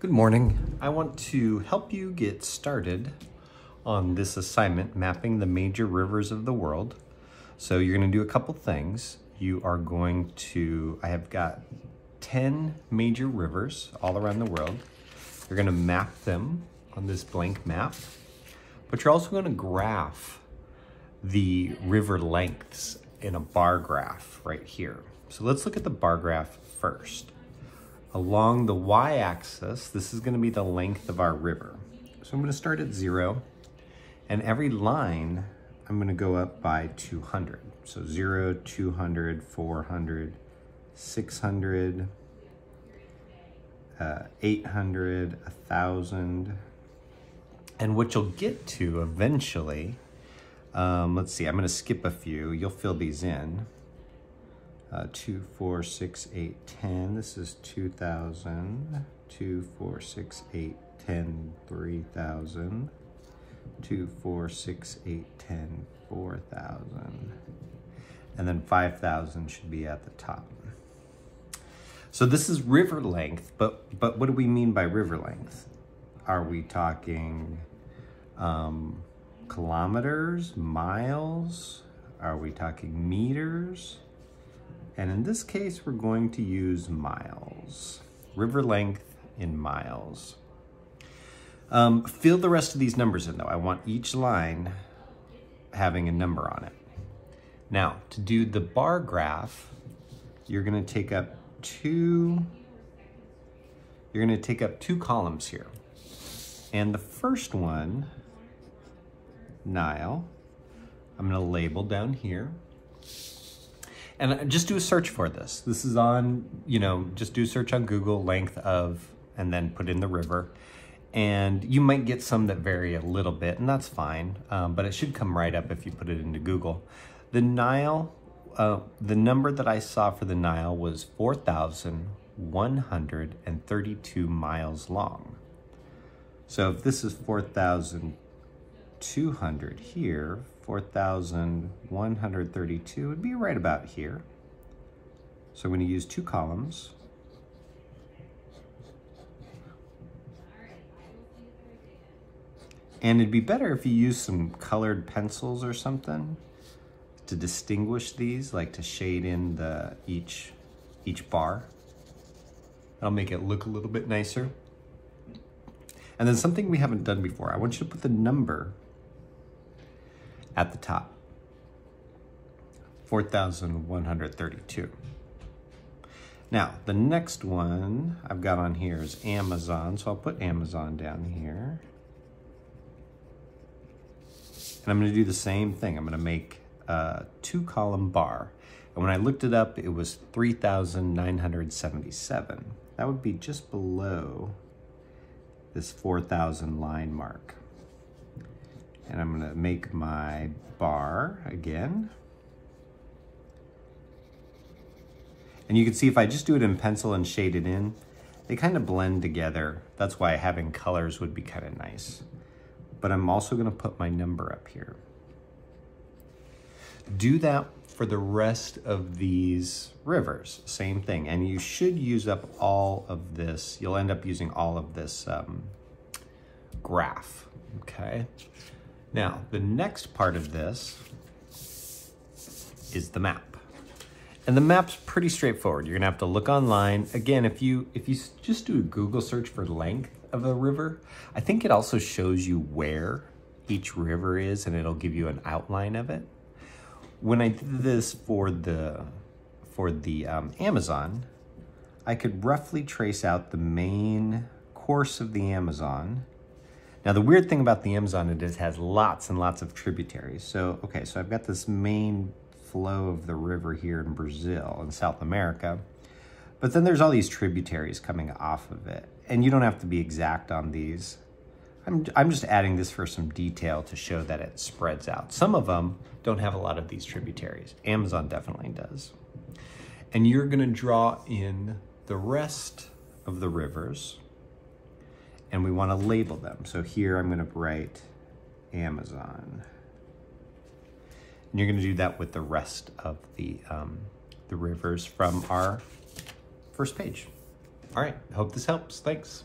Good morning. I want to help you get started on this assignment, mapping the major rivers of the world. So you're going to do a couple things. I have got 10 major rivers all around the world. You're going to map them on this blank map, but you're also going to graph the river lengths in a bar graph right here. So let's look at the bar graph first. Along the y-axis, this is going to be the length of our river. So I'm going to start at 0, and every line I'm going to go up by 200. So 0, 200, 400, 600, 800, 1,000. And what you'll get to eventually, let's see, I'm going to skip a few. You'll fill these in. 2, 4, 6, 8, 10. This is 2,000. 2, 4, 6, 8, 10, 3,000. 2, 4, 6, 8, 10, 4,000. And then 5,000 should be at the top. So this is river length, but what do we mean by river length? Are we talking kilometers, miles? Are we talking meters? And in this case, we're going to use miles. River length in miles. Fill the rest of these numbers in though. I want each line having a number on it. Now, to do the bar graph, you're gonna take up two columns here. And the first one, Nile, I'm gonna label down here. And just do a search for this. This is on, just do a search on Google, length of, and then put in the river. And you might get some that vary a little bit, and that's fine, but it should come right up if you put it into Google. The Nile, the number that I saw for the Nile was 4,132 miles long. So if this is 4,200 here, 4,132 would be right about here. So I'm going to use two columns. And it'd be better if you use some colored pencils or something to distinguish these, like to shade in each bar. That'll make it look a little bit nicer. And then something we haven't done before, I want you to put the number at the top, 4,132. Now, the next one I've got on here is Amazon, so I'll put Amazon down here. And I'm gonna do the same thing. I'm gonna make a 2-column bar. And when I looked it up, it was 3,977. That would be just below this 4,000 line mark. And I'm gonna make my bar again. And you can see if I just do it in pencil and shade it in, they kind of blend together. That's why having colors would be kind of nice. But I'm also gonna put my number up here. Do that for the rest of these rivers, same thing. And you should use up all of this. You'll end up using all of this graph, okay? Now, the next part of this is the map. And the map's pretty straightforward. You're gonna have to look online. Again, if you just do a Google search for length of a river, I think it also shows you where each river is and it'll give you an outline of it. When I did this for the Amazon, I could roughly trace out the main course of the Amazon. Now, the weird thing about the Amazon is it has lots and lots of tributaries. So I've got this main flow of the river here in Brazil and South America, but then there's all these tributaries coming off of it. And you don't have to be exact on these. I'm just adding this for some detail to show that it spreads out. Some of them don't have a lot of these tributaries. Amazon definitely does. And you're gonna draw in the rest of the rivers, and we wanna label them. So here I'm gonna write Amazon. And you're gonna do that with the rest of the rivers from our first page. All right, hope this helps, thanks.